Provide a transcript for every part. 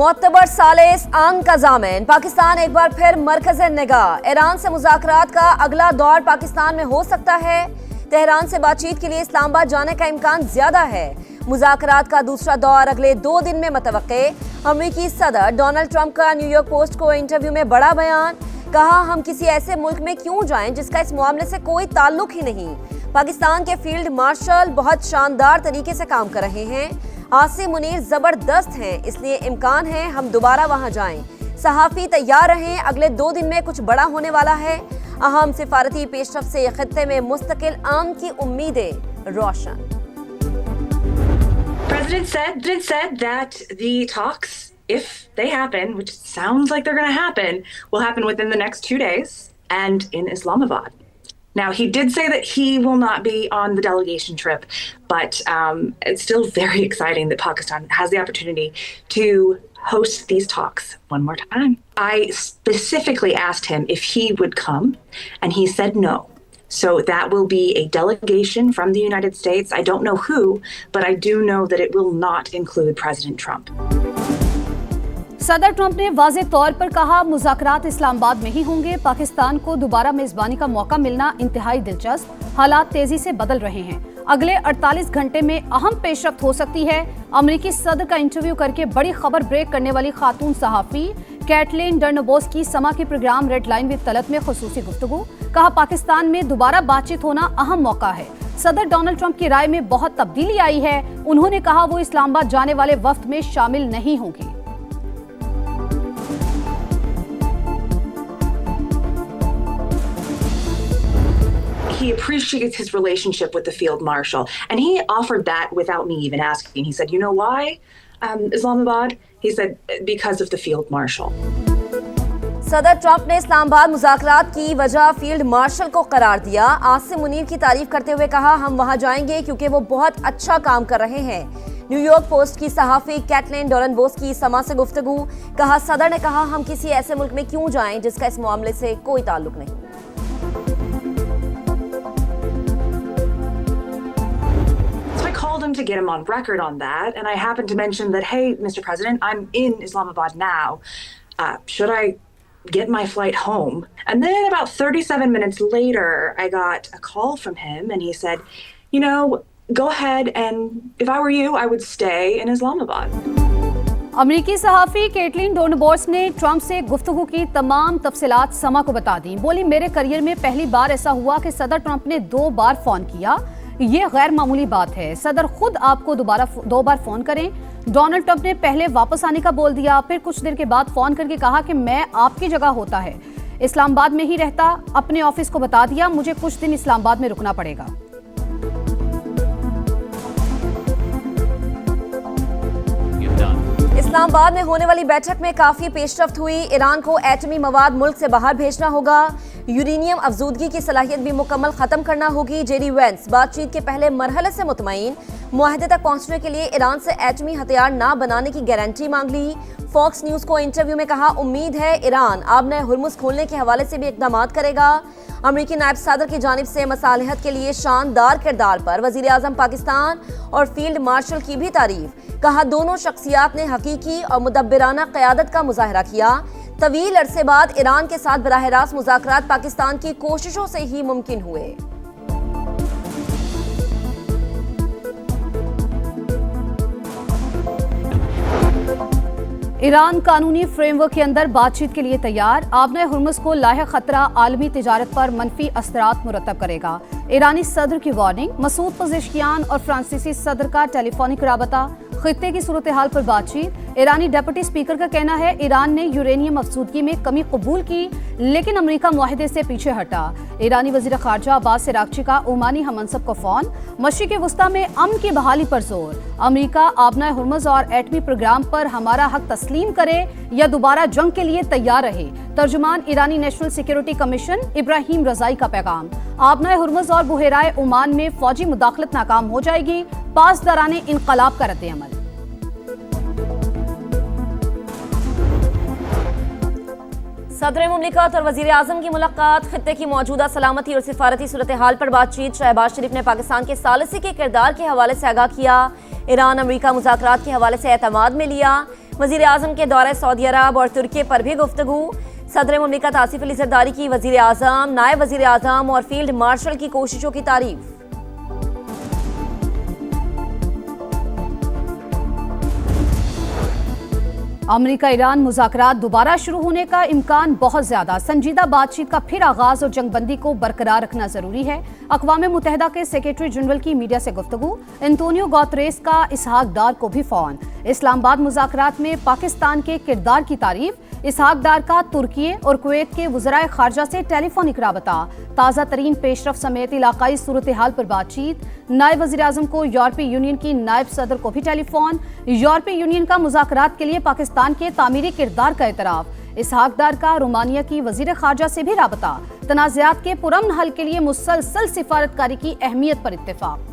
मोतबर सालिस आंग का जामिन पाकिस्तान एक बार फिर मरकज़ निगाह। ईरान से मुज़ाकरात का अगला दौर पाकिस्तान में हो सकता है। तेहरान से बातचीत के लिए इस्लामाबाद जाने का इम्कान ज्यादा है। मुज़ाकरात का दूसरा दौर अगले 2 दिन में मुतवक्के। अमेरिकी सदर डोनाल्ड ट्रंप का न्यूयॉर्क पोस्ट को इंटरव्यू में बड़ा बयान। कहा, हम किसी ऐसे मुल्क में क्यों जाएं जिसका इस मामले से कोई ताल्लुक ही नहीं। पाकिस्तान के फील्ड मार्शल बहुत शानदार तरीके से काम कर रहे हैं। आसिम मुनीर जबरदस्त हैं, इसलिए इम्कान है हम दोबारा वहां जाएं। सहाफी तैयार रहें, अगले 2 दिन में कुछ बड़ा होने वाला है। अहम सिफारती पेशरफ से खित्ते में मुस्तकिल आम की उम्मीदें रोशन। President said that the talks, if they happen, which sounds like they're going to happen, will happen within the next 2 days and in Islamabad. Now, he did say that he will not be on the delegation trip, but it's still very exciting that Pakistan has the opportunity to host these talks one more time. I specifically asked him if he would come, and he said no. So that will be a delegation from the United States. I don't know who, but I do know that it will not include President Trump. सदर Trump ने वाज़ेह तौर पर कहा, मुज़ाकरात इस्लामाबाद में ही होंगे। पाकिस्तान को दोबारा मेजबानी का मौका मिलना इंतहाई दिलचस्प। हालात तेजी से बदल रहे हैं। अगले 48 घंटे में अहम पेशरफ्त हो सकती है। अमेरिकी सदर का इंटरव्यू करके बड़ी खबर ब्रेक करने वाली खातून सहाफी कैटलीन डर्नबोस की समा के program red line with Talat में खुसूसी गुफ्तगू। कहा, पाकिस्तान में दोबारा बातचीत होना अहम मौका है। सदर डोनाल्ड ट्रंप की राय में बहुत तब्दीली आई है। उन्होंने कहा वो इस्लामाबाद जाने वाले वफ्द में शामिल नहीं होंगी। He appreciates his relationship with the field marshal, and he offered that without me even asking. He said, "You know why, Islamabad?" He said, "Because of the field marshal." सदर ट्रंप ने इस्लामाबाद मुज़ाकरात की वजह फील्ड मार्शल को करार दिया। आसिम मुनीर की तारीफ करते हुए कहा, हम वहां जाएंगे क्योंकि वो बहुत अच्छा काम कर रहे हैं। न्यूयॉर्क पोस्ट की सहाफी कैटलीन डर्नबोस की समा से गुफ्तगू। कहा, सदर ने कहा, हम किसी ऐसे मुल्क में क्यों जाएं जिसका इस मामले से कोई ताल्लुक नहीं। Called him to get him on record on that, and I happened to mention that, hey, Mr. President, I'm in Islamabad now. Should I get my flight home? And then about 37 minutes later, I got a call from him, and he said, you know, go ahead, and if I were you, I would stay in Islamabad. अमेरिकी सहाफी Catelyn डर्नबोस ने Trump से गुफ्तगू की तमाम तफसीलात समा को बता दी। बोली, मेरे करियर में पहली बार ऐसा हुआ कि सदर ट्रंप ने 2 बार फोन किया। ये गैर मामूली बात है। सदर खुद आपको 2 बार फोन करें। डोनाल्ड ट्रंप ने पहले वापस आने का बोल दिया, फिर कुछ देर के बाद फोन करके कहा कि मैं आपकी जगह होता है इस्लामाबाद में ही रहता। अपने ऑफिस को बता दिया मुझे कुछ दिन इस्लामाबाद में रुकना पड़ेगा। इस्लामाबाद में होने वाली बैठक में काफी पेशरफ्त हुई। ईरान को एटमी मवाद मुल्क से बाहर भेजना होगा। यूरेनियम अफजूदगी की सलाहियत भी मुकम्मल खत्म करना होगी। जेडी वेंस बातचीत के पहले मरहले से मुतमईन। मुआहदे तक पहुंचने के लिए ईरान से एटमी हथियार ना बनाने की गारंटी मांग ली। फॉक्स न्यूज को इंटरव्यू में कहा, उम्मीद है ईरान आबने हुर्मुज खोलने के हवाले से भी इकदाम करेगा। अमेरिकी नायब सदर की जानिब से मसालिहत के लिए शानदार किरदार पर वजीर आजम पाकिस्तान और फील्ड मार्शल की भी तारीफ। कहा, दोनों शख्सियात ने हकीकी और मुदब्बिराना क़यादत का मुजाहरा किया। तवील अरसे बाद ईरान के साथ बराह रास्त मुज़ाकरात पाकिस्तान की कोशिशों से ही मुमकिन हुए। ईरान कानूनी फ्रेमवर्क के अंदर बातचीत के लिए तैयार। आबने हुर्मुज को लाहिक खतरा आलमी तिजारत पर मनफी असरात मुरतब करेगा। ईरानी सदर की वार्निंग। मसूद पज़ेश्कियान और फ्रांसीसी सदर का टेलीफोनिक राबता। खित्ते की सूरत हाल पर बातचीत। ईरानी डिप्टी स्पीकर का कहना है ईरान ने यूरेनियम अफजूदगी में कमी कबूल की, लेकिन अमेरिका मुआहदे से पीछे हटा। ईरानी वजीर खारजा अब्बास इराक्ची का ओमानी हममनसब को फोन। मशरिक़ वस्ता में अमन की बहाली पर जोर। अमेरिका आबना हुर्मुज और एटमी प्रोग्राम पर हमारा हक तस्लीम करे या दोबारा जंग के लिए तैयार रहे। तर्जुमान ईरानी नेशनल सिक्योरिटी कमीशन इब्राहिम रजाई का पैगाम। आबना हुर्मुज और बुहेराए ओमान में फौजी मुदाखलत नाकाम हो जाएगी। पासदाराने इनकलाब का रद्द-ए-अमल। सदर मुमलिकत और वजीर आजम की मुलाकात। खित्ते की मौजूदा सलामती और सिफारती सूरत हाल पर बातचीत। शहबाज शरीफ ने पाकिस्तान के सालिसी के किरदार के हवाले से आगाह किया। ईरान अमेरिका मुज़ाकरात के हवाले से एतमाद में लिया। वजीर आजम के दौरे सऊदी अरब और तुर्की पर भी गुफ्तगू। सदर मुमलिकत आसिफ अली जरदारी की वजीर आजम, नायब वजीर आजम और फील्ड मार्शल की कोशिशों की तारीफ। अमेरिका ईरान मुज़ाकरात दोबारा शुरू होने का इम्कान बहुत ज्यादा। संजीदा बातचीत का फिर आगाज और जंगबंदी को बरकरार रखना जरूरी है। अक़वाम मुत्तहिदा के सेक्रेटरी जनरल की मीडिया से गुफ्तगू। एंटोनियो गुतेरेस का इसहाक डार को भी फोन। इस्लामाबाद मुज़ाकरात में पाकिस्तान के किरदार की तारीफ। इसहाक डार का तुर्की और कुवैत के वज़राए खारजा से टेलीफोनिक राबता। ताज़ा तरीन पेशरफ समेत इलाकाई सूरत हाल पर बातचीत। नायब वज़ीर आज़म को यूरोपीय यूनियन की नायब सदर को भी टेलीफोन। यूरोपीय यूनियन का मुज़ाकरात के लिए पाकिस्तान के तामीरी किरदार का एतराफ़। इसहाक डार का रोमानिया की वज़ीर खारजा से भी राबता। तनाज़ात के पुरअमन हल के लिए मुसलसल सिफारतकारी की अहमियत पर इत्तेफाक।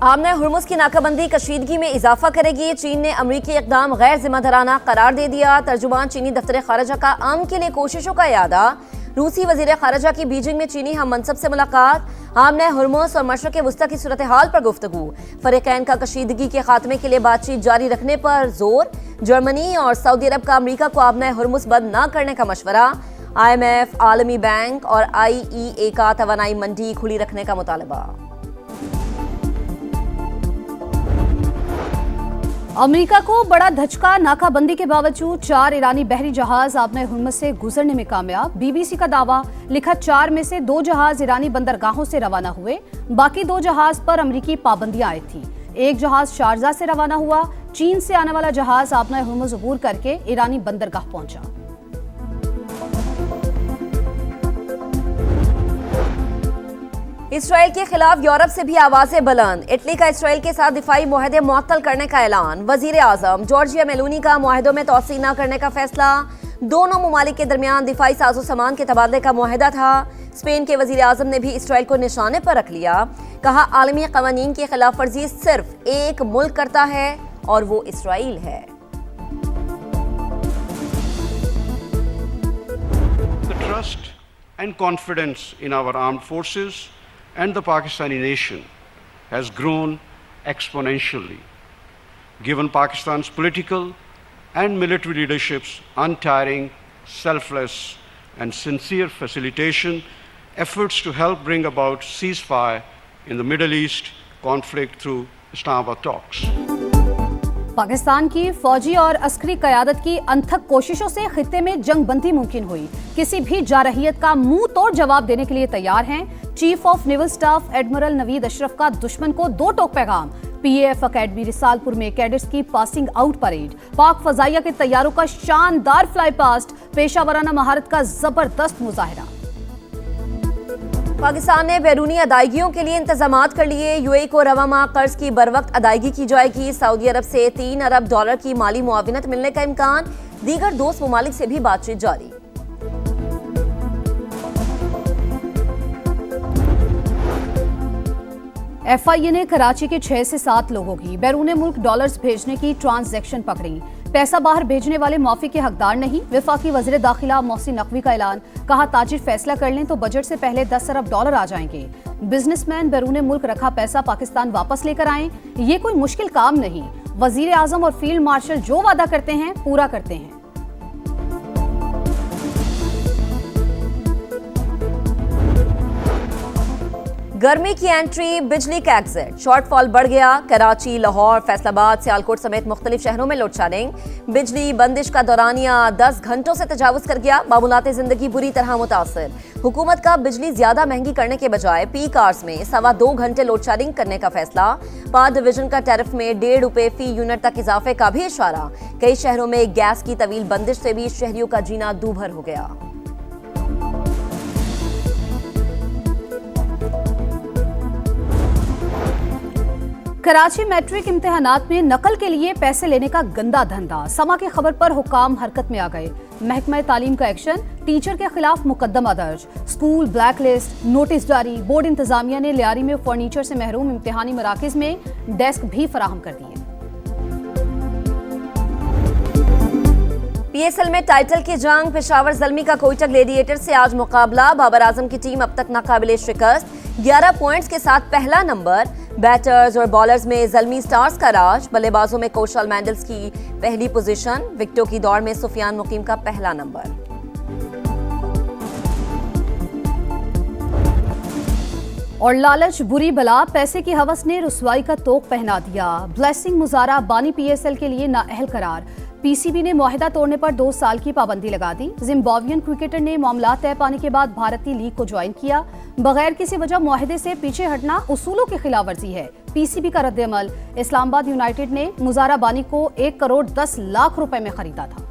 आमने हुर्मुज़ की नाकाबंदी कशीदगी में इजाफा करेगी। चीन ने अमरीकी इक़दाम गैर जिम्मेदाराना करार दे दिया। तर्जुमान चीनी दफ्तर खारजा का अमन के लिए कोशिशों का यादा। रूसी वज़ीर खारजा की बीजिंग में चीनी हम मनसब से मुलाकात। आमने हुर्मुज़ और मशरक़ वस्ता की सूरत हाल पर गुफ्तगू। फ़रीक़ैन का कशीदगी के खात्मे के लिए बातचीत जारी रखने पर जोर। जर्मनी और सऊदी अरब का अमरीका को आमने हुर्मुज़ बंद न करने का मशवरा। IMF, आलमी बैंक और IEA का तवानाई मंडी खुली रखने का मुतालबा। अमेरिका को बड़ा धचका। नाकाबंदी के बावजूद 4 ईरानी बहरी जहाज आबने हुर्मुज़ से गुजरने में कामयाब। BBC का दावा। लिखा 4 में से 2 जहाज ईरानी बंदरगाहों से रवाना हुए। बाकी 2 जहाज पर अमरीकी पाबंदियां आई थी। एक जहाज शारजा से रवाना हुआ। चीन से आने वाला जहाज आबने हुर्मुज़ अबूर करके ईरानी बंदरगाह पहुंचा। इसराइल के खिलाफ यूरोप से भी आवाजें बुलंद। इटली का इसराइल के साथ दिफाई मुआहदे मुअत्तल करने का ऐलान। वजीर आजम जॉर्जिया मेलोनी का मुआहदों में तोसी न करने का फैसला। दोनों ममालिक के दरमियान दिफाई साजो सामान के तबादले का मुआहदा था। स्पेन के वजीर आजम ने भी इसराइल को निशाने पर रख लिया। कहा आलमी कवानीन की खिलाफ वर्जी सिर्फ एक मुल्क करता है और वो इसराइल है। The trust and confidence in our armed forces and the Pakistani nation has grown exponentially, given Pakistan's political and military leadership's untiring, selfless and sincere facilitation efforts to help bring about ceasefire in the Middle East conflict through Islamabad talks. Pakistan की फौजी और अस्करी क़यादत की अनथक कोशिशों से खित्ते में जंग बंदी मुमकिन हुई। किसी भी जारहियत का मुंह तोड़ जवाब देने के लिए तैयार हैं। Chief of naval staff admiral Naveed Ashraf का दुश्मन को 2 टोक पैगाम। PAF अकेडमी रिसालपुर में कैडेट्स की पासिंग आउट परेड। पाक फजाइया के तैयारों का शानदार फ्लाई पास्ट। पेशावराना महारत का जबरदस्त मुजाहिरा। पाकिस्तान ने बैरूनी अदायगियों के लिए इंतजामात कर लिए। UAE को रवा माह कर्ज की बरवक्त अदायगी की जाएगी। सऊदी अरब से $3 अरब की माली मुआविनत मिलने का इम्कान। दीगर दोस्त ममालिक से भी बातचीत जारी। FIA ने कराची के 6 से 7 लोगों की बैरून मुल्क डॉलर्स भेजने की ट्रांजैक्शन पकड़ी। पैसा बाहर भेजने वाले माफी के हकदार नहीं। वफाकी वज़ीर दाखिला मोहसिन नकवी का ऐलान। कहा ताजिर फैसला कर लें तो बजट से पहले $10 अरब आ जाएंगे। बिजनेसमैन बैरून मुल्क रखा पैसा पाकिस्तान वापस लेकर आएं। ये कोई मुश्किल काम नहीं। वज़ीर आज़म और फील्ड मार्शल जो वादा करते हैं पूरा करते हैं। गर्मी की एंट्री, बिजली का एग्जिट। शॉर्टफॉल बढ़ गया। कराची, लाहौर, फैसलाबाद, सियालकोट समेत मुख्तलिफ शहरों में लोड शेडिंग। बिजली बंदिश का दौरानिया 10 घंटों से तजावुज कर गया। मामूलात जिंदगी बुरी तरह मुतासर। हुकूमत का बिजली ज्यादा महंगी करने के बजाय पीक आवर्स में 2.25 घंटे लोड शेडिंग करने का फैसला। पावर डिवीजन का टैरिफ में ₹1.5 फी यूनिट तक इजाफे का भी इशारा। कई शहरों में गैस की तवील बंदिश से भी शहरियों का जीना दूभर हो गया। कराची मैट्रिक इम्तिहानात में नकल के लिए पैसे लेने का गंदा धंधा। समा की खबर पर हुकाम हरकत में आ गए। महकमा तालीम का एक्शन। टीचर के खिलाफ मुकदमा दर्ज। स्कूल ब्लैक लिस्ट, नोटिस जारी। बोर्ड इंतजामिया ने लियारी में फर्नीचर से महरूम इम्तिहानी मराकिज में डेस्क भी फराहम कर दिए। PSL में टाइटल की जंग। पेशावर ज़ल्मी का कोयटा ग्लेडिएटर से आज मुकाबला। बाबर आजम की टीम अब तक नाकाबिले शिकस्त। 11 पॉइंट्स के साथ पहला नंबर। बैटर्स और बॉलर्स में ज़ल्मी स्टार्स का राज। बल्लेबाजों में कौशल मैंडल्स की पहली पोजीशन। विकेटों की दौड़ में सुफियान मुकीम का पहला नंबर। और लालच बुरी बला, पैसे की हवस ने रुसवाई का तोक पहना दिया। ब्लेसिंग मुजारा बानी पीएसएल के लिए नाअहल करार। पीसीबी ने मुआहिदा तोड़ने पर 2 साल की पाबंदी लगा दी। जिम्बाब्वियन क्रिकेटर ने मामला तय पाने के बाद भारतीय लीग को ज्वाइन किया। बगैर किसी वजह मुआहिदे से पीछे हटना उसूलों की खिलाफ वर्जी है। पीसीबी का रद्द-ए-अमल। इस्लामाबाद यूनाइटेड ने मुजारा बानी को 1 करोड़ 10 लाख रुपए में खरीदा था।